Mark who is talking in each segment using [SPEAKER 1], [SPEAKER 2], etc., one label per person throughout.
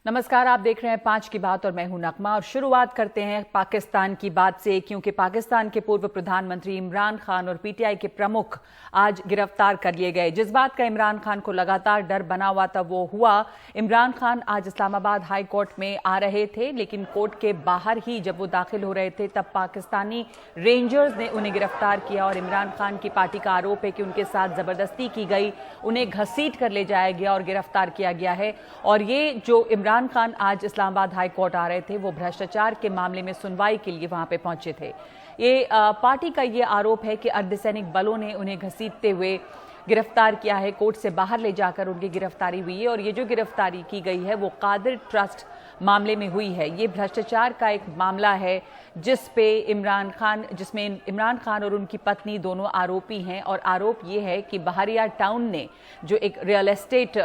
[SPEAKER 1] नमस्कार, आप देख रहे हैं 5 की बात और मैं हूं नगमा। और शुरुआत करते हैं पाकिस्तान की बात से, क्योंकि पाकिस्तान के पूर्व प्रधानमंत्री इमरान खान और पीटीआई के प्रमुख आज गिरफ्तार कर लिए गए। जिस बात का इमरान खान को लगातार डर बना हुआ था वो हुआ। इमरान खान आज इस्लामाबाद हाई कोर्ट में आ रहे थे, लेकिन कोर्ट के बाहर ही जब वो दाखिल हो रहे थे तब पाकिस्तानी रेंजर्स ने उन्हें गिरफ्तार किया। और इमरान खान की पार्टी का आरोप है कि उनके साथ जबरदस्ती की गई, उन्हें घसीट कर ले जाया गया और गिरफ्तार किया गया है। और ये जो इमरान खान आज इस्लामाबाद हाई कोर्ट आ रहे थे वो भ्रष्टाचार के मामले में सुनवाई के लिए वहां पे पहुंचे थे। ये पार्टी का ये आरोप है कि अर्धसैनिक बलों ने उन्हें घसीटते हुए गिरफ्तार किया है, कोर्ट से बाहर ले जाकर उनकी गिरफ्तारी हुई है। और ये जो गिरफ्तारी की गई है वो कादिर ट्रस्ट मामले में हुई है। ये भ्रष्टाचार का एक मामला है जिसमें इमरान खान और उनकी पत्नी दोनों आरोपी हैं। और आरोप ये है कि बहरिया टाउन ने, जो एक रियल एस्टेट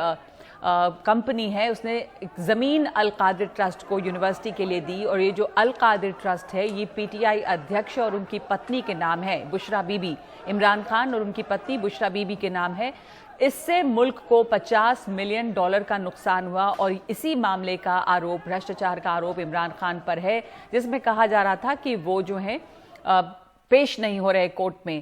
[SPEAKER 1] कंपनी है, उसने एक ज़मीन अल कादिर ट्रस्ट को यूनिवर्सिटी के लिए दी। और ये जो अल कादिर ट्रस्ट है ये पीटीआई अध्यक्ष और उनकी पत्नी के नाम है, बुशरा बीबी। इमरान खान और उनकी पत्नी बुशरा बीबी के नाम है। इससे मुल्क को $50 मिलियन का नुकसान हुआ। और इसी मामले का आरोप, भ्रष्टाचार का आरोप इमरान खान पर है, जिसमें कहा जा रहा था कि वो जो है पेश नहीं हो रहे कोर्ट में।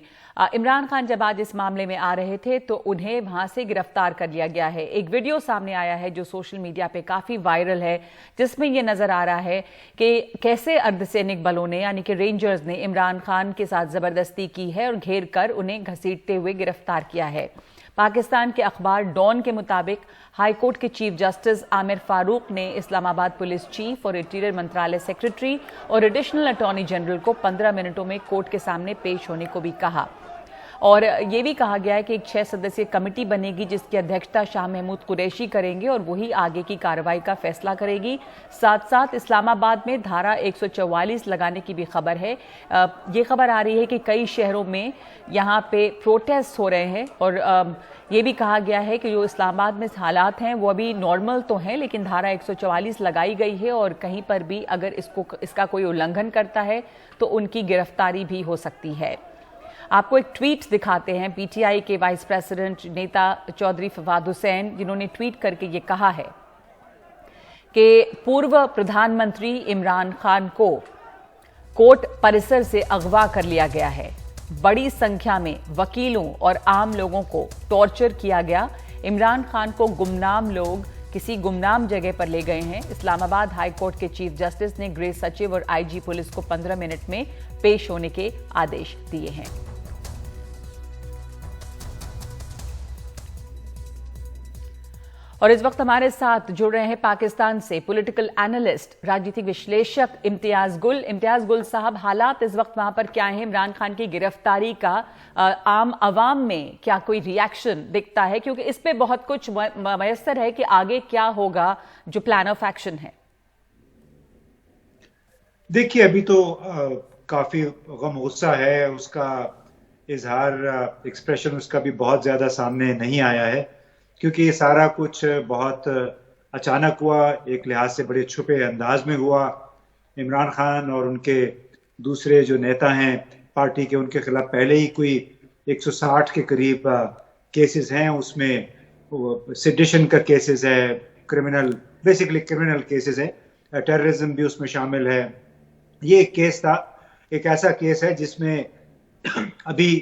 [SPEAKER 1] इमरान खान जब आज इस मामले में आ रहे थे तो उन्हें वहां से गिरफ्तार कर लिया गया है। एक वीडियो सामने आया है जो सोशल मीडिया पे काफी वायरल है, जिसमें यह नजर आ रहा है कि कैसे अर्धसैनिक बलों ने, यानी कि रेंजर्स ने, इमरान खान के साथ जबरदस्ती की है और घेर कर उन्हें घसीटते हुए गिरफ्तार किया है। पाकिस्तान के अखबार डॉन के मुताबिक हाईकोर्ट के चीफ जस्टिस आमिर फारूक ने इस्लामाबाद पुलिस चीफ और इंटीरियर मंत्रालय सेक्रेटरी और एडिशनल अटॉर्नी जनरल को 15 मिनटों में कोर्ट के सामने पेश होने को भी कहा। और ये भी कहा गया है कि एक 6 सदस्यीय कमेटी बनेगी जिसकी अध्यक्षता शाह महमूद कुरैशी करेंगे और वही आगे की कार्रवाई का फैसला करेगी। साथ साथ इस्लामाबाद में धारा 144 लगाने की भी खबर है। ये खबर आ रही है कि कई शहरों में यहाँ पे प्रोटेस्ट हो रहे हैं। और ये भी कहा गया है कि जो इस्लामाबाद में हालात हैं वो अभी नॉर्मल तो हैं, लेकिन धारा 144 लगाई गई है और कहीं पर भी अगर इसका कोई उल्लंघन करता है तो उनकी गिरफ्तारी भी हो सकती है। आपको एक ट्वीट दिखाते हैं पीटीआई के वाइस प्रेसिडेंट नेता चौधरी फवाद हुसैन, जिन्होंने ट्वीट करके ये कहा है कि पूर्व प्रधानमंत्री इमरान खान को कोर्ट परिसर से अगवा कर लिया गया है। बड़ी संख्या में वकीलों और आम लोगों को टॉर्चर किया गया। इमरान खान को गुमनाम लोग किसी गुमनाम जगह पर ले गए हैं। इस्लामाबाद हाई कोर्ट के चीफ जस्टिस ने गृह सचिव और आईजी पुलिस को 15 मिनट में पेश होने के आदेश दिए हैं। और इस वक्त हमारे साथ जुड़ रहे हैं पाकिस्तान से पॉलिटिकल एनालिस्ट, राजनीतिक विश्लेषक इम्तियाज गुल। इम्तियाज गुल साहब, हालात इस वक्त वहां पर क्या है? इमरान खान की गिरफ्तारी का आम आवाम में क्या कोई रिएक्शन दिखता है? क्योंकि इस पे बहुत कुछ मयसर है कि आगे क्या होगा, जो प्लान ऑफ एक्शन है।
[SPEAKER 2] देखिए, अभी तो काफी गम गुस्सा है, उसका इजहार, एक्सप्रेशन उसका भी बहुत ज्यादा सामने नहीं आया है, क्योंकि ये सारा कुछ बहुत अचानक हुआ, एक लिहाज से बड़े छुपे अंदाज में हुआ। इमरान खान और उनके दूसरे जो नेता हैं पार्टी के, उनके खिलाफ पहले ही कोई 160 के करीब केसेस हैं। उसमें सेडिशन का केसेस है, बेसिकली क्रिमिनल केसेस है, टेररिज्म भी उसमें शामिल है। ये एक केस था, एक ऐसा केस है जिसमें अभी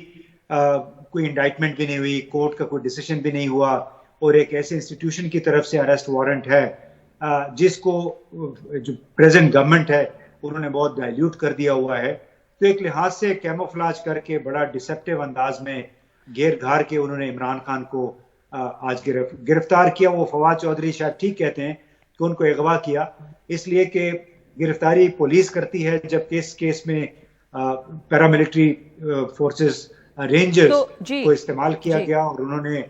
[SPEAKER 2] कोई इंडाइटमेंट भी नहीं हुई, कोर्ट का कोई डिसीजन भी नहीं हुआ, और एक ऐसे इंस्टीट्यूशन की तरफ से अरेस्ट वारंट है जिसको जो प्रेजेंट गवर्नमेंट है उन्होंने बहुत डाइल्यूट कर दिया हुआ है। तो एक लिहाज से कैमोफ्लाज करके बड़ा डिसेप्टिव अंदाज में घेर घार के उन्होंने इमरान खान को आज गिरफ्तार किया। वो फवाद चौधरी शायद ठीक कहते हैं कि उनको अगवा किया, इसलिए कि गिरफ्तारी पुलिस करती है, जबकि इस केस में पैरामिलिट्री फोर्सेस रेंजर्स को इस्तेमाल किया गया। और उन्होंने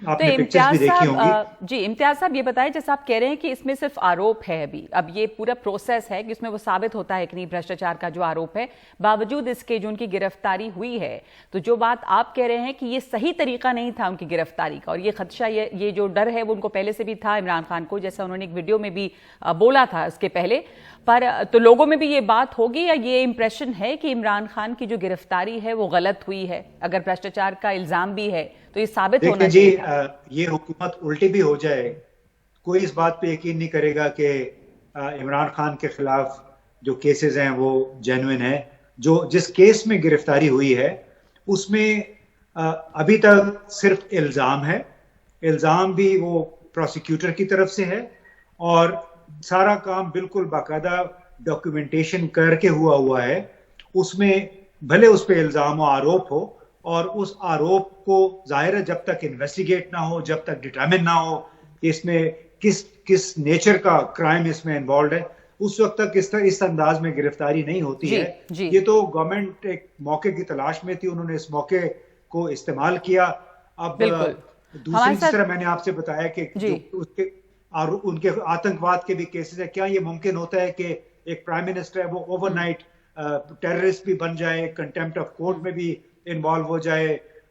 [SPEAKER 2] आपने पिक्चर्स भी देखी होंगी।
[SPEAKER 1] जी इम्तियाज साहब, ये बताएं, जैसे आप कह रहे हैं कि इसमें सिर्फ आरोप है, अभी अब ये पूरा प्रोसेस है कि इसमें वो साबित होता है कि नहीं भ्रष्टाचार का जो आरोप है, बावजूद इसके जो उनकी गिरफ्तारी हुई है, तो जो बात आप कह रहे हैं कि ये सही तरीका नहीं था उनकी गिरफ्तारी का, और ये खदशा, ये जो डर है वो उनको पहले से भी था इमरान खान को, जैसा उन्होंने एक वीडियो में भी बोला था इसके पहले, पर तो लोगों में भी ये बात होगी या ये इंप्रेशन है कि इमरान खान की जो गिरफ्तारी है वो गलत हुई है? अगर भ्रष्टाचार का इल्जाम भी है तो ये साबित होना चाहिए।
[SPEAKER 2] ये हुकूमत उल्टी भी हो जाए कोई इस बात पे यकीन नहीं करेगा कि इमरान खान के खिलाफ जो केसेस हैं वो जेन्युइन है। जिस केस में गिरफ्तारी हुई है उसमें अभी तक सिर्फ इल्जाम है। इल्जाम भी वो प्रोसिक्यूटर की तरफ से है और सारा काम बिल्कुल बाकायदा डॉक्यूमेंटेशन करके हुआ है। उसमें भले उस पर इल्जाम हो, आरोप हो, और उस आरोप को जाहिर है जब तक इन्वेस्टिगेट ना हो, जब तक डिटरमिन ना हो कि इसमें किस नेचर का क्राइम इसमें इन्वॉल्व है, उस वक्त तक इस अंदाज में गिरफ्तारी नहीं होती है। ये तो गवर्नमेंट एक मौके की तलाश में थी, उन्होंने इस मौके को इस्तेमाल किया। अब दूसरी तरह मैंने आपसे बताया कि उनके आतंकवाद के भी केसेस है। क्या ये मुमकिन होता है कि एक प्राइम मिनिस्टर है वो ओवरनाइट टेररिस्ट भी बन जाए, कंटेम्प्ट ऑफ कोर्ट में भी इन्वॉल्व हो जाए,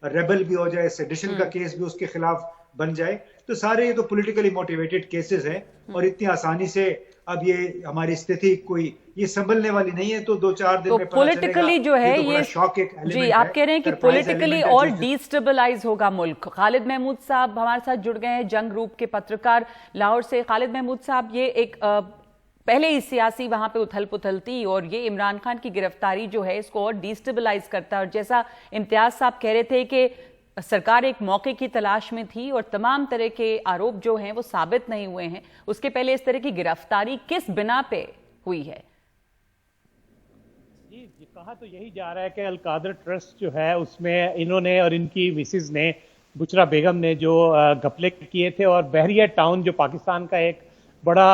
[SPEAKER 2] रेबल भी हो जाए, सेडिशन का केस भी उसके खिलाफ बन जाए? तो सारे ये तो पॉलिटिकली मोटिवेटेड केसेस हैं और इतनी आसानी से अब ये हमारी स्थिति कोई ये संभलने वाली नहीं है। तो 2-4 दिन में
[SPEAKER 1] पॉलिटिकली जो है ये
[SPEAKER 2] शॉक एक
[SPEAKER 1] जी आप कह रहे हैं कि पॉलिटिकली और डिस्टेबलाइज होगा मुल्क। खालिद महमूद साहब हमारे साथ जुड़ गए हैं, जंग ग्रुप के पत्रकार लाहौर से। खालिद महमूद साहब, ये एक पहले ही सियासी वहां पे उथल पुथल थी और ये इमरान खान की गिरफ्तारी जो है इसको और डिस्टेबलाइज करता है। और जैसा इम्तियाज साहब कह रहे थे कि सरकार एक मौके की तलाश में थी और तमाम तरह के आरोप जो हैं वो साबित नहीं हुए हैं, उसके पहले इस तरह की गिरफ्तारी किस बिना पे हुई है?
[SPEAKER 3] जी कहा तो यही जा रहा है कि अलकादर ट्रस्ट जो है उसमें इन्होंने और इनकी मिसिज ने, बुशरा बेगम ने, जो घपले किए थे और बहरिया टाउन जो पाकिस्तान का एक बड़ा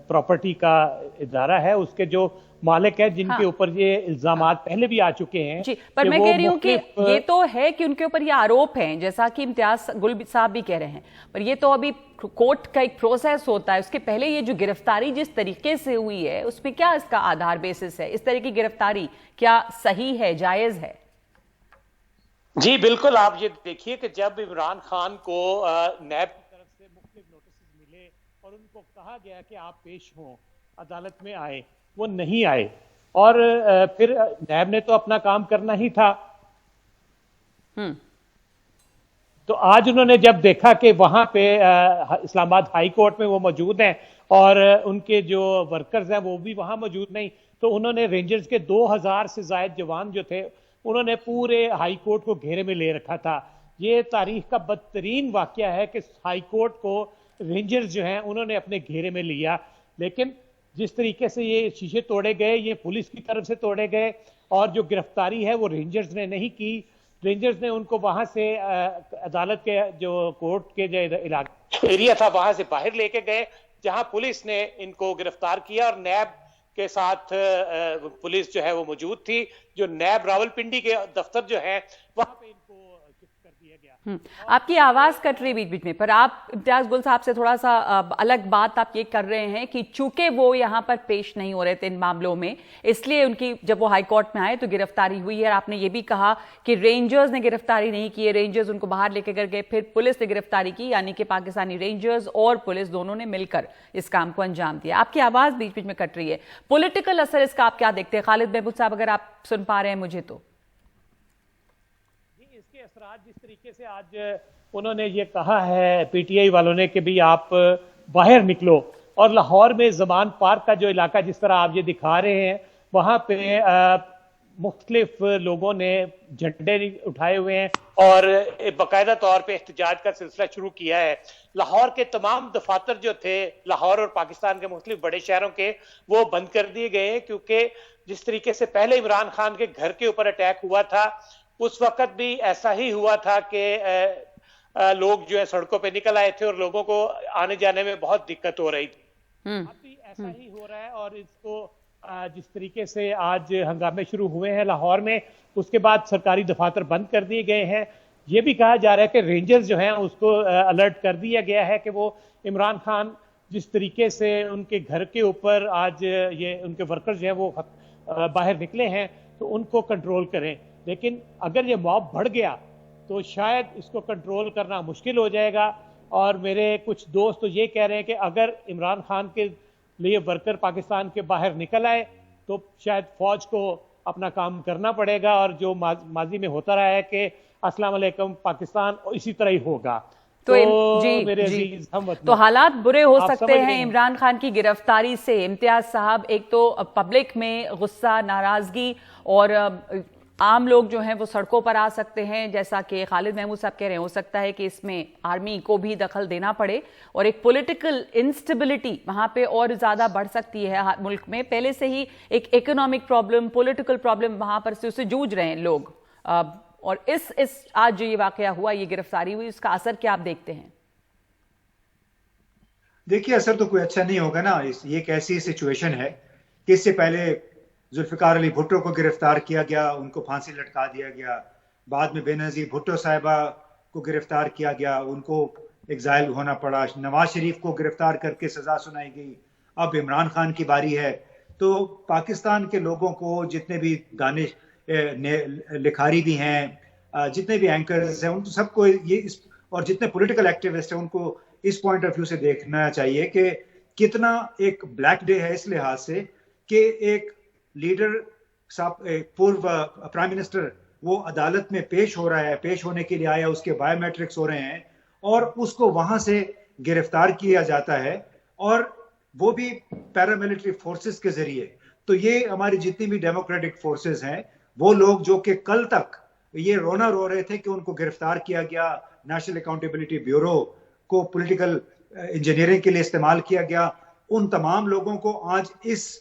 [SPEAKER 3] प्रॉपर्टी का इदारा है, उसके जो मालिक है जिनके ऊपर ये इल्जामात पहले भी आ चुके हैं।
[SPEAKER 1] जी, पर मैं कह रही हूँ कि ये तो है कि उनके ऊपर ये आरोप हैं, जैसा कि इम्तियाज गुल साहब भी कह रहे हैं, पर ये तो अभी कोर्ट का एक प्रोसेस होता है। उसके पहले ये जो गिरफ्तारी जिस तरीके से हुई है उसमें क्या इसका आधार बेसिस है? इस तरह की गिरफ्तारी क्या सही है, जायज है?
[SPEAKER 3] जी बिल्कुल, आप ये देखिए कि जब इमरान खान को नैब की तरफ से मुख्तलिफ नोटिस मिले और उनको कहा गया कि आप पेश हों, अदालत में आए, वो नहीं आए और फिर नैब ने तो अपना काम करना ही था। तो आज उन्होंने जब देखा कि वहां पे इस्लामाबाद हाई कोर्ट में वो मौजूद हैं और उनके जो वर्कर्स हैं वो भी वहां मौजूद नहीं, तो उन्होंने रेंजर्स के 2000 से ज्यादा जवान जो थे उन्होंने पूरे हाई कोर्ट को घेरे में ले रखा था। ये तारीख का बदतरीन वाकया है कि हाई कोर्ट को रेंजर्स जो हैं उन्होंने अपने घेरे में लिया। लेकिन जिस तरीके से ये शीशे तोड़े गए, ये पुलिस की तरफ से तोड़े गए और जो गिरफ्तारी है वो रेंजर्स ने नहीं की। रेंजर्स ने उनको वहां से अदालत के जो कोर्ट के जो इलाका एरिया था वहां से बाहर लेके गए, जहां पुलिस ने इनको गिरफ्तार किया और नैब के साथ पुलिस जो है वो मौजूद थी। जो नैब रावलपिंडी के दफ्तर जो है वहां पे इनको शिफ्ट कर दिया गया।
[SPEAKER 1] आपकी आवाज कट रही बीच बीच में, पर आप इम्तियाज गुल साहब से थोड़ा सा अलग बात आप ये कर रहे हैं कि चूंकि वो यहाँ पर पेश नहीं हो रहे थे इन मामलों में, इसलिए उनकी जब वो हाई कोर्ट में आए तो गिरफ्तारी हुई है। आपने ये भी कहा कि रेंजर्स ने गिरफ्तारी नहीं की है, रेंजर्स उनको बाहर लेकर गए, फिर पुलिस ने गिरफ्तारी की, यानी कि पाकिस्तानी रेंजर्स और पुलिस दोनों ने मिलकर इस काम को अंजाम दिया। आपकी आवाज बीच बीच में कट रही है। पॉलिटिकल असर इसका आप क्या देखते हैं? खालिद महमूद साहब, अगर आप सुन पा रहे हैं मुझे तो।
[SPEAKER 3] इसके असरात जिस तरीके से आज उन्होंने ये कहा है पीटीआई वालों ने कि भी आप बाहर निकलो, और लाहौर में ज़मान पार्क का जो इलाका जिस तरह आप ये दिखा रहे हैं वहां पे मुख्तलिफ लोगों ने झंडे उठाए हुए हैं और बाकायदा तौर पे एहतजाज का सिलसिला शुरू किया है। लाहौर के तमाम दफातर जो थे लाहौर और पाकिस्तान के मुख्तलिफ बड़े शहरों के, वो बंद कर दिए गए हैं, क्योंकि जिस तरीके से पहले इमरान खान के घर के ऊपर अटैक हुआ था उस वक्त भी ऐसा ही हुआ था कि लोग जो है सड़कों पे निकल आए थे और लोगों को आने जाने में बहुत दिक्कत हो रही थी। अब भी ऐसा ही हो रहा है और इसको जिस तरीके से आज हंगामे शुरू हुए हैं लाहौर में, उसके बाद सरकारी दफातर बंद कर दिए गए हैं। ये भी कहा जा रहा है कि रेंजर्स जो हैं उसको अलर्ट कर दिया गया है कि वो इमरान खान जिस तरीके से उनके घर के ऊपर आज ये उनके वर्कर्स जो हैं वो बाहर निकले हैं तो उनको कंट्रोल करें। लेकिन अगर ये मॉब बढ़ गया तो शायद इसको कंट्रोल करना मुश्किल हो जाएगा। और मेरे कुछ दोस्त तो ये कह रहे हैं कि अगर इमरान खान के लिए वर्कर पाकिस्तान के बाहर निकल आए तो शायद फौज को अपना काम करना पड़ेगा, और जो माजी में होता रहा है कि अस्सलाम वालेकुम पाकिस्तान, इसी तरह ही होगा। मेरे अजीज
[SPEAKER 1] तो हालात बुरे हो
[SPEAKER 3] आप
[SPEAKER 1] सकते
[SPEAKER 3] समझ रहे
[SPEAKER 1] हैं
[SPEAKER 3] हैं।
[SPEAKER 1] इमरान खान की गिरफ्तारी से। इम्तियाज साहब, एक तो पब्लिक में गुस्सा, नाराजगी और आम लोग जो हैं वो सड़कों पर आ सकते हैं, जैसा कि खालिद महमूद साहब कह रहे हैं। हो सकता है कि इसमें आर्मी को भी दखल देना पड़े और एक पॉलिटिकल इंस्टेबिलिटी वहां पे और ज्यादा बढ़ सकती है मुल्क में। पहले से ही एक इकोनॉमिक प्रॉब्लम, पॉलिटिकल प्रॉब्लम वहां पर से उससे जूझ रहे हैं लोग। और इस आज जो ये वाकया हुआ, ये गिरफ्तारी हुई, उसका असर क्या आप देखते हैं?
[SPEAKER 2] देखिए, असर तो कोई अच्छा नहीं होगा ना। ये एक ऐसी सिचुएशन है कि इससे पहले जुल्फिकार अली भुट्टो को गिरफ्तार किया गया, उनको फांसी लटका दिया गया। बाद में बेनजीर भुट्टो साहिबा को गिरफ्तार किया गया, उनको एग्जाइल होना पड़ा। नवाज शरीफ को गिरफ्तार करके सजा सुनाई गई। अब इमरान खान की बारी है। तो पाकिस्तान के लोगों को, जितने भी दानिश लिखारी भी हैं, जितने भी एंकर्स हैं, उन सबको और जितने पॉलिटिकल एक्टिविस्ट हैं, उनको इस पॉइंट ऑफ व्यू से देखना चाहिए कि कितना एक ब्लैक डे है इस लिहाज से कि एक लीडर, पूर्व प्राइम मिनिस्टर, वो अदालत में पेश हो रहा है, पेश होने के लिए आया, उसके बायोमेट्रिक्स हो रहे हैं और उसको वहां से गिरफ्तार किया जाता है, और वो भी पैरामिलिट्री फोर्सेस के जरिए। तो ये हमारी जितनी भी डेमोक्रेटिक फोर्सेस हैं, वो लोग जो कि कल तक ये रोना रो रहे थे कि उनको गिरफ्तार किया गया, नेशनल अकाउंटेबिलिटी ब्यूरो को पॉलिटिकल इंजीनियरिंग के लिए इस्तेमाल किया गया, उन तमाम लोगों को आज इस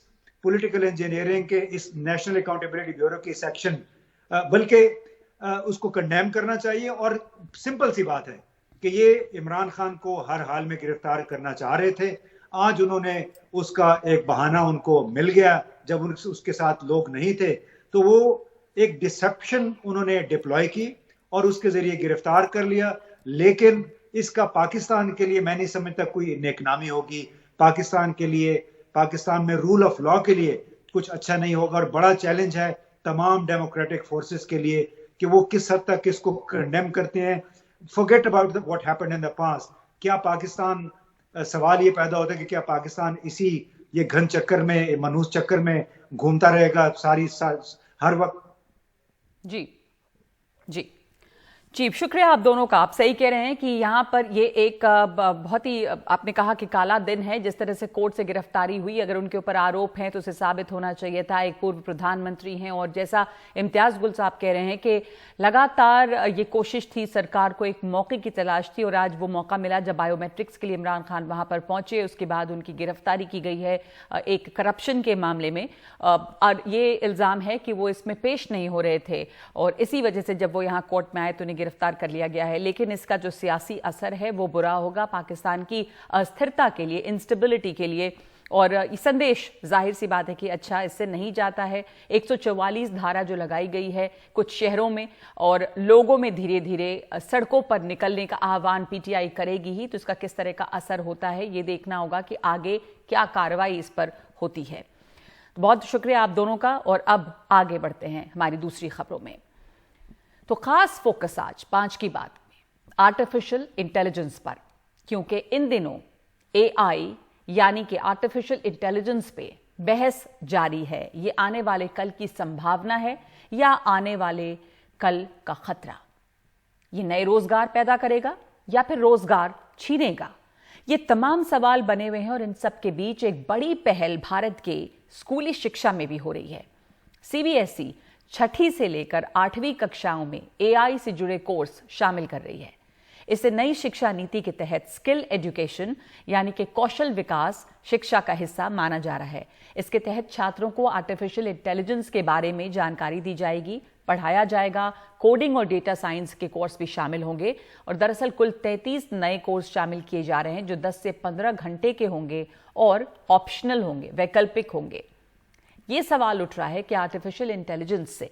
[SPEAKER 2] पॉलिटिकल इंजीनियरिंग के, इस नेशनल अकाउंटेबिलिटी ब्यूरो के सेक्शन, बल्कि उसको कंडेम करना चाहिए। और सिंपल सी बात है कि ये इमरान खान को हर हाल में गिरफ्तार करना चाह रहे थे। आज उन्होंने उसका एक बहाना उनको मिल गया, जब उसके साथ लोग नहीं थे, तो वो एक डिसेप्शन उन्होंने डिप्लॉय की और उसके जरिए गिरफ्तार कर लिया। लेकिन इसका पाकिस्तान के लिए मैं नहीं समझता कोई नेकनामी होगी। पाकिस्तान के लिए, पाकिस्तान में रूल ऑफ लॉ के लिए कुछ अच्छा नहीं होगा। और बड़ा चैलेंज है तमाम डेमोक्रेटिक फोर्सेस के लिए कि वो किस हद तक इसको कंडेम करते हैं। Forget about what happened in the past. क्या पाकिस्तान, सवाल ये पैदा होता है कि क्या पाकिस्तान इसी ये घन चक्कर में, मनूस चक्कर में घूमता रहेगा हर वक्त?
[SPEAKER 1] जी जी जी, शुक्रिया आप दोनों का। आप सही कह रहे हैं कि यहाँ पर ये एक बहुत ही, आपने कहा कि काला दिन है। जिस तरह से कोर्ट से गिरफ्तारी हुई, अगर उनके ऊपर आरोप हैं तो उसे साबित होना चाहिए था। एक पूर्व प्रधानमंत्री हैं और जैसा इम्तियाज गुल साहब कह रहे हैं कि लगातार ये कोशिश थी, सरकार को एक मौके की तलाश थी और आज वो मौका मिला जब बायोमेट्रिक्स के लिए इमरान खान वहां पर पहुंचे। उसके बाद उनकी गिरफ्तारी की गई है एक करप्शन के मामले में, और ये इल्ज़ाम है कि वो इसमें पेश नहीं हो रहे थे और इसी वजह से जब वो यहाँ कोर्ट में आए तो उन्हें गिरफ्तार कर लिया गया है। लेकिन इसका जो सियासी असर है वो बुरा होगा पाकिस्तान की अस्थिरता के लिए, इंस्टेबिलिटी के लिए। और ये संदेश जाहिर सी बात है कि अच्छा इससे नहीं जाता है। 144 धारा जो लगाई गई है कुछ शहरों में और लोगों में धीरे धीरे सड़कों पर निकलने का आह्वान पीटीआई करेगी ही, तो इसका किस तरह का असर होता है ये देखना होगा कि आगे क्या कार्रवाई इस पर होती है। बहुत शुक्रिया आप दोनों का। और अब आगे बढ़ते हैं हमारी दूसरी खबरों में। तो खास फोकस आज 5 की बात में आर्टिफिशियल इंटेलिजेंस पर, क्योंकि इन दिनों एआई यानी कि आर्टिफिशियल इंटेलिजेंस पे बहस जारी है। ये आने वाले कल की संभावना है या आने वाले कल का खतरा? ये नए रोजगार पैदा करेगा या फिर रोजगार छीनेगा? ये तमाम सवाल बने हुए हैं और इन सब के बीच एक बड़ी पहल भारत के स्कूली शिक्षा में भी हो रही है। सीबीएसई 6ठी से लेकर 8वीं कक्षाओं में एआई से जुड़े कोर्स शामिल कर रही है। इसे नई शिक्षा नीति के तहत स्किल एजुकेशन यानी कि कौशल विकास शिक्षा का हिस्सा माना जा रहा है। इसके तहत छात्रों को आर्टिफिशियल इंटेलिजेंस के बारे में जानकारी दी जाएगी, पढ़ाया जाएगा। कोडिंग और डेटा साइंस के कोर्स भी शामिल होंगे और दरअसल कुल 33 नए कोर्स शामिल किए जा रहे हैं जो 10 से 15 घंटे के होंगे और ऑप्शनल होंगे, वैकल्पिक होंगे। ये सवाल उठ रहा है कि आर्टिफिशियल इंटेलिजेंस से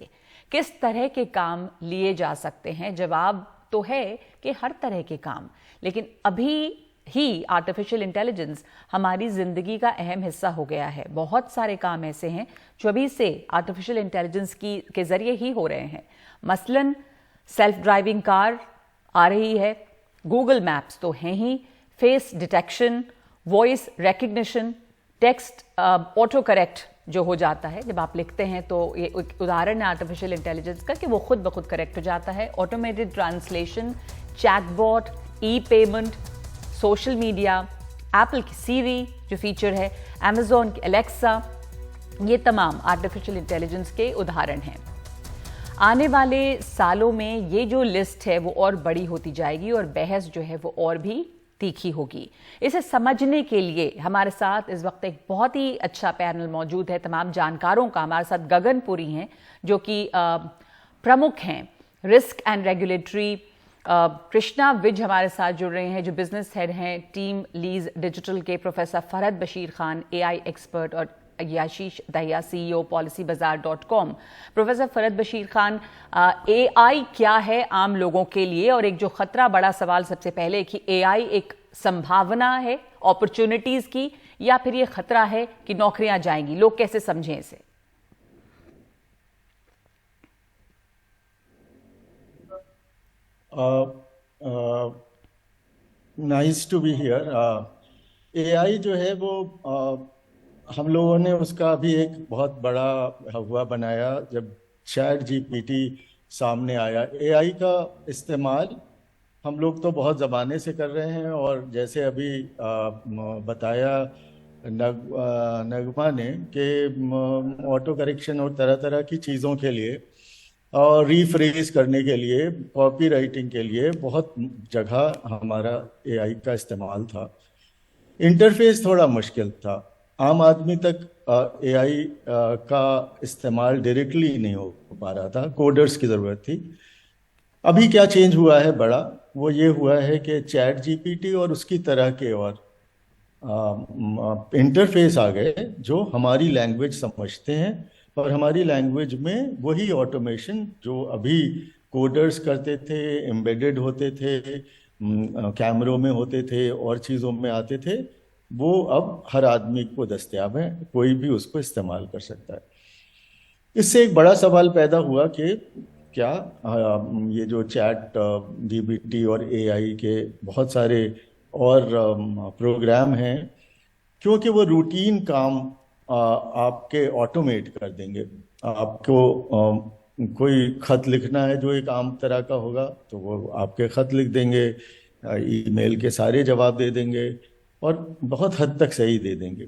[SPEAKER 1] किस तरह के काम लिए जा सकते हैं। जवाब तो है कि हर तरह के काम, लेकिन अभी ही आर्टिफिशियल इंटेलिजेंस हमारी जिंदगी का अहम हिस्सा हो गया है। बहुत सारे काम ऐसे हैं जो अभी से आर्टिफिशियल इंटेलिजेंस के जरिए ही हो रहे हैं। मसलन सेल्फ ड्राइविंग कार आ रही है, गूगल मैप्स तो हैं ही, face detection, voice recognition, text auto correct जो हो जाता है जब आप लिखते हैं, तो ये एक उदाहरण है आर्टिफिशियल इंटेलिजेंस का कि वो खुद ब खुद करेक्ट हो जाता है। ऑटोमेटेड ट्रांसलेशन, चैटबॉट, ई पेमेंट, सोशल मीडिया, एप्पल की सीरी जो फीचर है, अमेजॉन की एलेक्सा, ये तमाम आर्टिफिशियल इंटेलिजेंस के उदाहरण हैं। आने वाले सालों में ये जो लिस्ट है वो और बड़ी होती जाएगी और बहस जो है वो और भी तीखी होगी। इसे समझने के लिए हमारे साथ इस वक्त एक बहुत ही अच्छा पैनल मौजूद है तमाम जानकारों का। हमारे साथ गगन पुरी हैं जो कि प्रमुख हैं risk and regulatory. Krishna Vij हमारे साथ जुड़ रहे हैं जो बिजनेस हेड हैं टीम लीज डिजिटल के। Professor Farhad Bashir Khan AI expert और Yashish Dahiya CEO PolicyBazaar.com। Professor Farhad Bashir Khan, AI क्या है आम लोगों के लिए, और एक जो खतरा, बड़ा सवाल सबसे पहले कि एआई एक संभावना है अपॉर्चुनिटीज की या फिर ये खतरा है कि नौकरियां जाएंगी, लोग कैसे समझें इसे?
[SPEAKER 4] Nice to be here. AI जो है वो हम लोगों ने उसका भी एक बहुत बड़ा हुआ बनाया जब चैट जीपीटी सामने आया। एआई का इस्तेमाल हम लोग तो बहुत ज़माने से कर रहे हैं और जैसे अभी बताया नगमा ने कि ऑटो करेक्शन और तरह तरह की चीज़ों के लिए और रीफ्रेज करने के लिए, कॉपी राइटिंग के लिए बहुत जगह हमारा एआई का इस्तेमाल था। इंटरफेस थोड़ा मुश्किल था, आम आदमी तक एआई का इस्तेमाल डायरेक्टली नहीं हो पा रहा था, कोडर्स की ज़रूरत थी। अभी क्या चेंज हुआ है बड़ा, वो ये हुआ है कि चैट जीपीटी और उसकी तरह के और इंटरफेस आ गए जो हमारी लैंग्वेज समझते हैं और हमारी लैंग्वेज में वही ऑटोमेशन जो अभी कोडर्स करते थे, एम्बेडेड होते थे, कैमरों में होते थे और चीज़ों में आते थे, वो अब हर आदमी को दस्तयाब है, कोई भी उसको इस्तेमाल कर सकता है। इससे एक बड़ा सवाल पैदा हुआ कि क्या ये जो चैट जीपीटी और एआई के बहुत सारे और प्रोग्राम हैं, क्योंकि वो रूटीन काम आपके ऑटोमेट कर देंगे। आपको कोई खत लिखना है जो एक आम तरह का होगा तो वो आपके खत लिख देंगे, ईमेल के सारे जवाब दे देंगे और बहुत हद तक सही दे देंगे।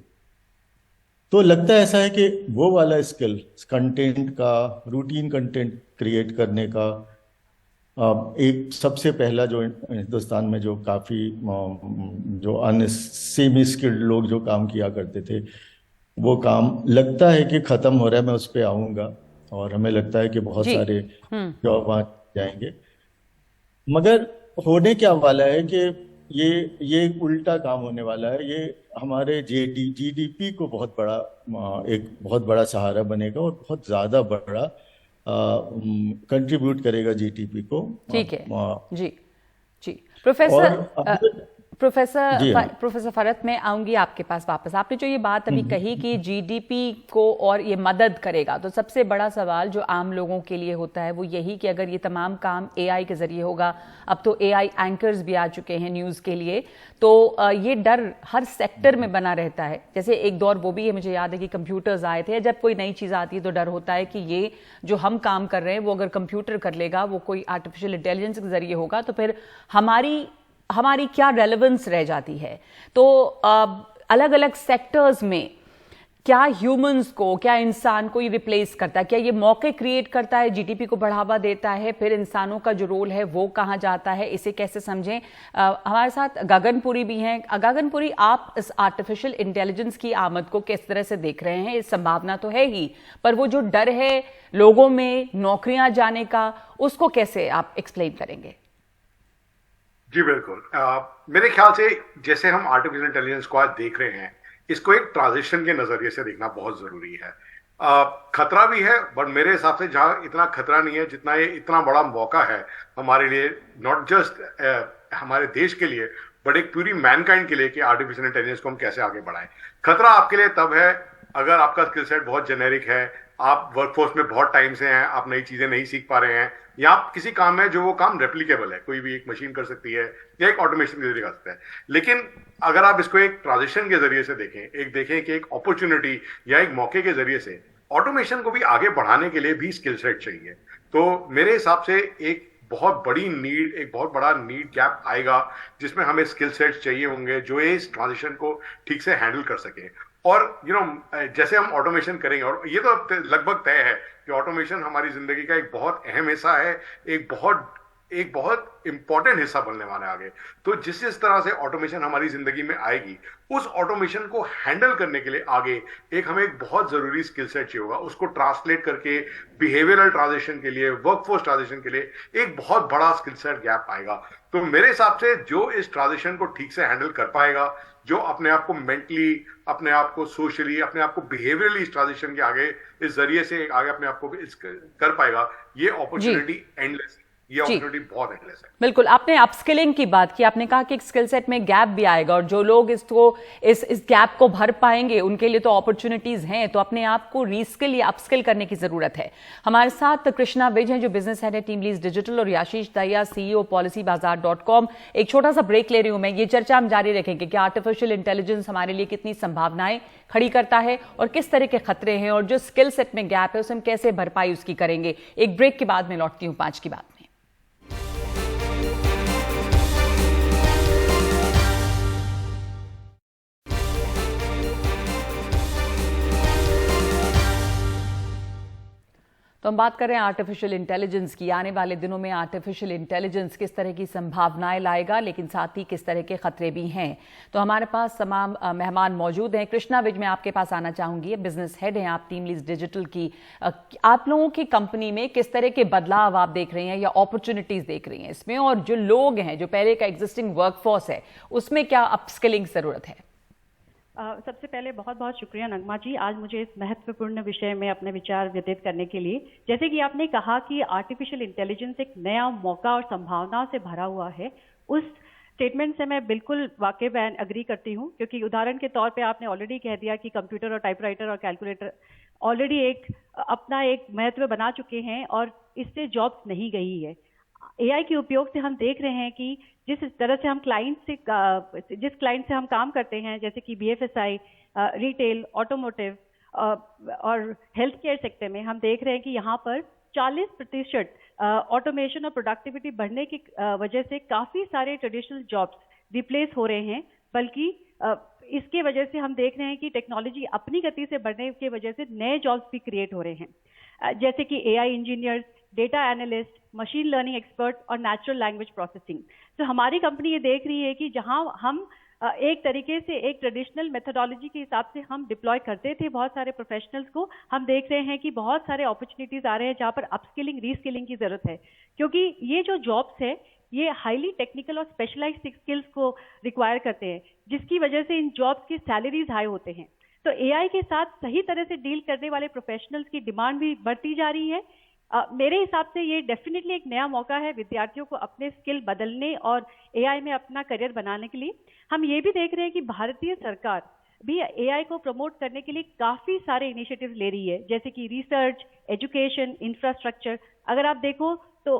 [SPEAKER 4] तो लगता है ऐसा है कि वो वाला स्किल, कंटेंट का, रूटीन कंटेंट क्रिएट करने का, एक सबसे पहला जो हिंदुस्तान में जो काफ़ी जो सेमी स्किल्ड लोग जो काम किया करते थे, वो काम लगता है कि ख़त्म हो रहा है। मैं उस पर आऊँगा और हमें लगता है कि बहुत सारे जॉब वहाँ जाएंगे, मगर होने क्या वाला है कि ये उल्टा काम होने वाला है। ये हमारे जीडीपी को बहुत बड़ा सहारा बनेगा और बहुत ज़्यादा बड़ा कंट्रीब्यूट करेगा जीडीपी को।
[SPEAKER 1] ठीक है जी जी। प्रोफेसर फरहद, मैं आऊंगी आपके पास वापस। आपने जो ये बात अभी कही कि जीडीपी को और ये मदद करेगा, तो सबसे बड़ा सवाल जो आम लोगों के लिए होता है वो यही कि अगर ये तमाम काम एआई के जरिए होगा, अब तो एआई एंकर्स भी आ चुके हैं न्यूज़ के लिए, तो ये डर हर सेक्टर में बना रहता है। जैसे एक दौर वो भी है, मुझे याद है कि कंप्यूटर्स आए थे, जब कोई नई चीज़ आती है तो डर होता है कि ये जो हम काम कर रहे हैं वो अगर कंप्यूटर कर लेगा, वो कोई आर्टिफिशियल इंटेलिजेंस के जरिए होगा, तो फिर हमारी क्या रेलेवेंस रह जाती है। तो अलग अलग सेक्टर्स में क्या ह्यूमंस को, क्या इंसान को ये रिप्लेस करता है? क्या ये मौके क्रिएट करता है, जीडीपी को बढ़ावा देता है? फिर इंसानों का जो रोल है वो कहाँ जाता है? इसे कैसे समझें? हमारे साथ गगनपुरी भी हैं। गगनपुरी, आप इस आर्टिफिशियल इंटेलिजेंस की आमद को किस तरह से देख रहे हैं? इस संभावना तो है ही, पर वो जो डर है लोगों में नौकरियां जाने का, उसको कैसे आप एक्सप्लेन करेंगे?
[SPEAKER 5] जी बिल्कुल। मेरे ख्याल से जैसे हम आर्टिफिशियल इंटेलिजेंस को आज देख रहे हैं, इसको एक ट्रांजिशन के नजरिए से देखना बहुत जरूरी है। खतरा भी है, बट मेरे हिसाब से जहां इतना खतरा नहीं है जितना ये इतना बड़ा मौका है हमारे लिए, नॉट जस्ट हमारे देश के लिए बट एक पूरी मैनकाइंड के लिए कि आर्टिफिशियल इंटेलिजेंस को हम कैसे आगे बढ़ाएं। खतरा आपके लिए तब है अगर आपका स्किल सेट बहुत जेनेरिक है, आप वर्कफोर्स में बहुत टाइम से हैं, आप नई चीजें नहीं सीख पा रहे हैं, या आप किसी काम में जो वो काम रेप्लिकेबल है, कोई भी एक मशीन कर सकती है या एक ऑटोमेशन के जरिए कर सकता है। लेकिन अगर आप इसको एक ट्रांजिशन के जरिए से देखें कि एक अपॉर्चुनिटी या एक मौके के जरिए से ऑटोमेशन को भी आगे बढ़ाने के लिए भी स्किल सेट चाहिए। तो मेरे हिसाब से एक बहुत बड़ी नीड, एक बहुत बड़ा नीड गैप आएगा जिसमें हमें स्किल सेट्स चाहिए होंगे जो इस ट्रांजिशन को ठीक से हैंडल कर सके। और जैसे हम ऑटोमेशन करेंगे, और ये तो अब लगभग तय है कि ऑटोमेशन हमारी जिंदगी का एक बहुत अहम हिस्सा है, एक बहुत इंपॉर्टेंट हिस्सा बनने वाला है आगे। तो जिस तरह से ऑटोमेशन हमारी जिंदगी में आएगी, उस ऑटोमेशन को हैंडल करने के लिए आगे हमें एक बहुत जरूरी स्किल सेट चाहिए होगा। उसको ट्रांसलेट करके बिहेवियरल ट्रांजिशन के लिए, वर्कफोर्स ट्रांजिशन के लिए एक बहुत बड़ा स्किल सेट गैप आएगा। तो मेरे हिसाब से जो इस ट्रांजिशन को ठीक से हैंडल कर पाएगा, जो अपने आप को मेंटली, अपने आप को सोशली, अपने आप को बिहेवियरली इस ट्रांजिशन के आगे, इस जरिए से आगे अपने आप को कर पाएगा, ये अपॉर्चुनिटी एंडलेस है। ये अपॉर्चुनिटी बहुत एंडलेस है।
[SPEAKER 1] बिल्कुल, आपने अपस्किलिंग की बात की, आपने कहा कि एक स्किल सेट में गैप भी आएगा और जो लोग इस गैप को भर पाएंगे उनके लिए तो अपॉर्चुनिटीज हैं, तो अपने आप को रीस्किल या अपस्किल करने की जरूरत है। हमारे साथ कृष्णा विज हैं जो बिजनेस हेड है टीम लीज डिजिटल, और आशीष दहिया CEO PolicyBazaar.com। एक छोटा सा ब्रेक ले रही हूं मैं, ये चर्चा हम जारी रखेंगे कि आर्टिफिशियल इंटेलिजेंस हमारे लिए कितनी संभावनाएं खड़ी करता है और किस तरह के खतरे हैं, और जो स्किल सेट में गैप है उसे हम कैसे भरपाई उसकी करेंगे। एक ब्रेक के बाद मैं लौटती हूं 5 की बात में। तो हम बात कर रहे हैं आर्टिफिशियल इंटेलिजेंस की। आने वाले दिनों में आर्टिफिशियल इंटेलिजेंस किस तरह की संभावनाएं लाएगा, लेकिन साथ ही किस तरह के खतरे भी हैं। तो हमारे पास तमाम मेहमान मौजूद हैं। कृष्णा विज, मैं आपके पास आना चाहूंगी, बिजनेस हेड हैं आप टीम लीज डिजिटल की। आप लोगों की कंपनी में किस तरह के बदलाव आप देख रहे हैं या अपॉर्चुनिटीज देख रही हैं इसमें, और जो लोग हैं, जो पहले का एग्जिस्टिंग वर्कफोर्स है, उसमें क्या अपस्किलिंग जरूरत है?
[SPEAKER 6] सबसे पहले बहुत बहुत शुक्रिया नगमा जी, आज मुझे इस महत्वपूर्ण विषय में अपने विचार व्यतीत करने के लिए। जैसे कि आपने कहा कि आर्टिफिशियल इंटेलिजेंस एक नया मौका और संभावनाओं से भरा हुआ है, उस स्टेटमेंट से मैं बिल्कुल वाकई में एग्री करती हूँ, क्योंकि उदाहरण के तौर पे आपने ऑलरेडी कह दिया कि कंप्यूटर और टाइपराइटर और कैलकुलेटर ऑलरेडी अपना एक महत्व बना चुके हैं और इससे जॉब्स नहीं गई है। AI के उपयोग से हम देख रहे हैं कि जिस तरह से हम जिस क्लाइंट से हम काम करते हैं, जैसे कि BFSI, रिटेल, ऑटोमोटिव और हेल्थ केयर सेक्टर में, हम देख रहे हैं कि यहाँ पर 40% ऑटोमेशन और प्रोडक्टिविटी बढ़ने की वजह से काफी सारे ट्रेडिशनल जॉब्स रिप्लेस हो रहे हैं। बल्कि इसके वजह से हम देख रहे हैं कि टेक्नोलॉजी अपनी गति से बढ़ने की वजह से नए जॉब्स भी क्रिएट हो रहे हैं, जैसे कि AI engineers, data analyst, machine learning expert और नेचुरल लैंग्वेज प्रोसेसिंग। तो हमारी कंपनी ये देख रही है कि जहां हम एक तरीके से एक ट्रेडिशनल मेथोडोलॉजी के हिसाब से हम डिप्लॉय करते थे बहुत सारे प्रोफेशनल्स को, हम देख रहे हैं कि बहुत सारे अपॉर्चुनिटीज आ रहे हैं जहां पर अपस्किलिंग, रीस्किलिंग की जरूरत है। क्योंकि ये जो जॉब्स है ये हाईली टेक्निकल और स्पेशलाइज्ड स्किल्स को रिक्वायर करते हैं, जिसकी वजह से इन जॉब्स की सैलरीज हाई होते हैं। तो AI के साथ सही तरह से डील करने वाले प्रोफेशनल्स की डिमांड भी बढ़ती जा रही है। मेरे हिसाब से ये डेफिनेटली एक नया मौका है विद्यार्थियों को अपने स्किल बदलने और AI में अपना करियर बनाने के लिए। हम ये भी देख रहे हैं कि भारतीय सरकार भी AI को प्रमोट करने के लिए काफी सारे इनिशिएटिव्स ले रही है, जैसे कि रिसर्च, एजुकेशन, इंफ्रास्ट्रक्चर। अगर आप देखो तो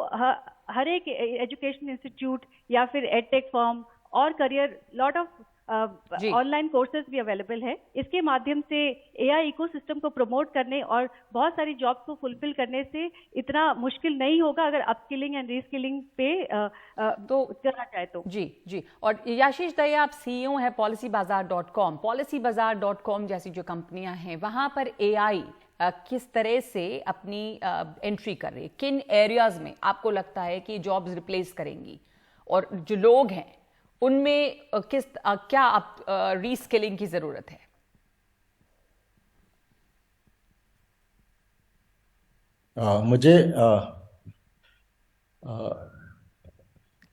[SPEAKER 6] हर एक एजुकेशन इंस्टीट्यूट या फिर एडटेक फर्म और career lot of online courses भी अवेलेबल है। इसके माध्यम से AI इकोसिस्टम को प्रमोट करने और बहुत सारी जॉब्स को फुलफिल करने से इतना मुश्किल नहीं होगा अगर अपस्किलिंग एंड रीस्किलिंग पे तो करना चाहे तो।
[SPEAKER 1] जी। और आशीष दहिया, आप CEO है PolicyBazaar.com। PolicyBazaar.com जैसी जो कंपनियां हैं, वहां पर AI किस तरह से अपनी एंट्री कर रही है? किन एरियाज में आपको लगता है कि जॉब्स रिप्लेस करेंगी, और जो लोग हैं उनमें क्या रीस्किलिंग की जरूरत है?
[SPEAKER 4] मुझे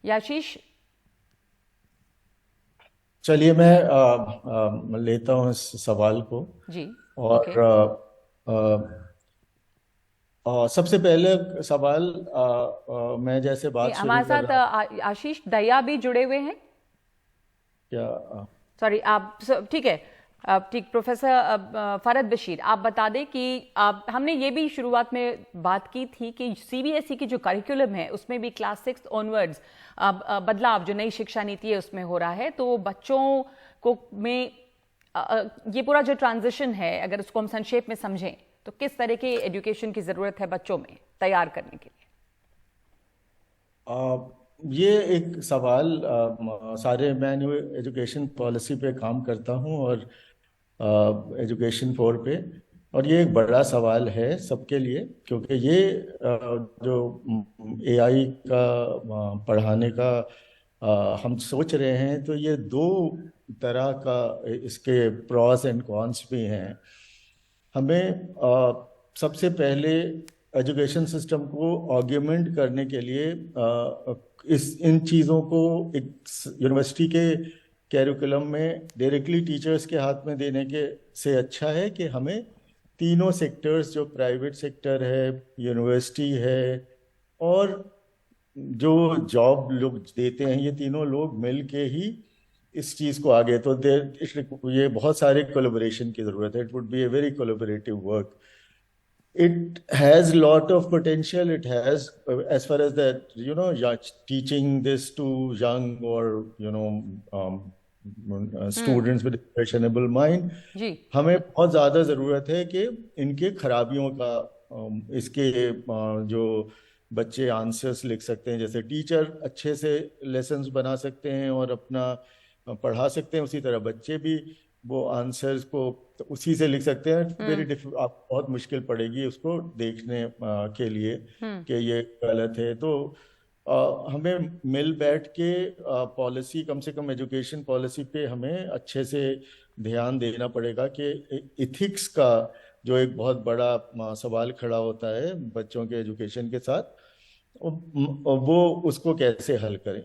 [SPEAKER 1] आशीष,
[SPEAKER 4] चलिए मैं लेता हूं इस सवाल को
[SPEAKER 1] जी।
[SPEAKER 4] और सबसे पहले सवाल मैं जैसे बात
[SPEAKER 1] हमारे साथ आशीष दहिया भी जुड़े हुए हैं
[SPEAKER 4] क्या?
[SPEAKER 1] सॉरी, आप ठीक है, ठीक। प्रोफेसर फरहद बशीर, आप बता दें कि हमने ये भी शुरुआत में बात की थी कि CBSE की जो करिकुलम है उसमें भी क्लास 6 ऑनवर्ड्स बदलाव, जो नई शिक्षा नीति है उसमें हो रहा है। तो बच्चों को में ये पूरा जो ट्रांजिशन है, अगर उसको हम संक्षेप में समझें तो किस तरह के एजुकेशन की जरूरत है बच्चों में तैयार करने के लिए?
[SPEAKER 4] ये एक सवाल सारे मैं एजुकेशन पॉलिसी पे काम करता हूँ और एजुकेशन फोर पे, और ये एक बड़ा सवाल है सबके लिए, क्योंकि ये जो एआई का पढ़ाने का हम सोच रहे हैं, तो ये दो तरह का इसके प्रॉस एंड कॉन्स भी हैं। हमें सबसे पहले एजुकेशन सिस्टम को ऑग्यूमेंट करने के लिए इन चीज़ों को एक यूनिवर्सिटी के कैरिकुलम में डायरेक्टली टीचर्स के हाथ में देने के से अच्छा है कि हमें तीनों सेक्टर्स, जो प्राइवेट सेक्टर है, यूनिवर्सिटी है और जो जॉब लोग देते हैं, ये तीनों लोग मिल के ही इस चीज़ को आगे, तो ये बहुत सारे कोलैबोरेशन की ज़रूरत है। It would be a very collaborative work. It has lot of potential. It has, as far as that, teaching this to young or students with impressionable mind.
[SPEAKER 1] जी
[SPEAKER 4] हमें बहुत ज़्यादा ज़रूरत है कि इनके खराबियों का, इसके जो बच्चे आंसर्स लिख सकते हैं, जैसे टीचर अच्छे से लेसन्स बना सकते हैं और अपना पढ़ा सकते हैं, उसी तरह बच्चे भी वो आंसर्स को तो उसी से लिख सकते हैं। आप बहुत मुश्किल पड़ेगी उसको देखने के लिए कि ये गलत है। तो हमें मिल बैठ के पॉलिसी, कम से कम एजुकेशन पॉलिसी पे हमें अच्छे से ध्यान देना पड़ेगा कि इथिक्स का जो एक बहुत बड़ा सवाल खड़ा होता है बच्चों के एजुकेशन के साथ, वो उसको कैसे हल करें।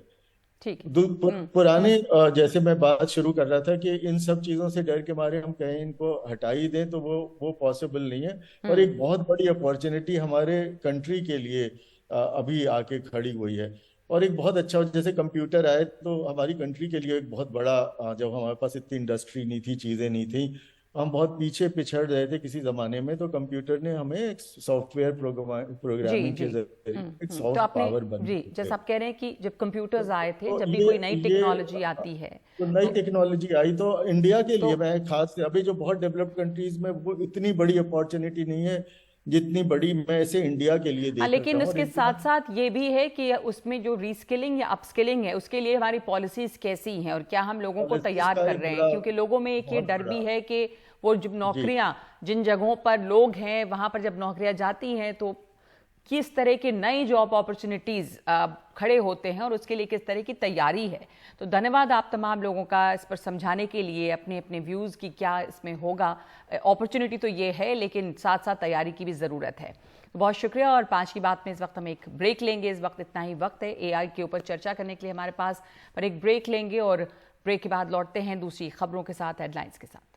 [SPEAKER 1] ठीक है।
[SPEAKER 4] पुराने जैसे मैं बात शुरू कर रहा था कि इन सब चीजों से डर के मारे हम कहीं इनको हटा ही दें, तो वो पॉसिबल नहीं है। और एक बहुत बड़ी अपॉर्चुनिटी हमारे कंट्री के लिए अभी आके खड़ी हुई है। और एक बहुत अच्छा, जैसे कंप्यूटर आए तो हमारी कंट्री के लिए एक बहुत बड़ा, जब हमारे पास इतनी इंडस्ट्री नहीं थी, चीजें नहीं थी, हम बहुत पीछे पिछड़ रहे थे किसी जमाने में, तो कंप्यूटर ने हमें एक सॉफ्टवेयर प्रोग्रामिंग के जरिए एक सॉफ्ट पावर बन
[SPEAKER 1] जी, जैसे आप कह रहे हैं कि जब कंप्यूटर्स आए थे, जब भी कोई नई टेक्नोलॉजी आती है,
[SPEAKER 4] तो नई टेक्नोलॉजी आई तो इंडिया के लिए, मैं खास अभी जो बहुत डेवलप्ड कंट्रीज में वो इतनी बड़ी अपॉर्चुनिटी नहीं है जितनी बड़ी मैं इसे इंडिया के लिए देख,
[SPEAKER 1] लेकिन उसके साथ साथ ये भी है कि उसमें जो रीस्किलिंग या अपस्किलिंग है, उसके लिए हमारी पॉलिसीज कैसी हैं और क्या हम लोगों को तैयार कर रहे हैं। क्योंकि लोगों में एक ये डर भी है कि वो जब नौकरियां, जिन जगहों पर लोग हैं वहां पर जब नौकरियां जाती हैं तो किस तरह की नई जॉब अपॉर्चुनिटीज खड़े होते हैं और उसके लिए किस तरह की तैयारी है। तो धन्यवाद आप तमाम लोगों का इस पर समझाने के लिए, अपने अपने व्यूज़ की क्या इसमें होगा। अपॉर्चुनिटी तो ये है, लेकिन साथ साथ तैयारी की भी ज़रूरत है। तो बहुत शुक्रिया। और 5 की बात में इस वक्त हम एक ब्रेक लेंगे। इस वक्त इतना ही वक्त है एआई के ऊपर चर्चा करने के लिए हमारे पास, पर एक ब्रेक लेंगे और ब्रेक के बाद लौटते हैं दूसरी खबरों के साथ, हेडलाइंस के साथ।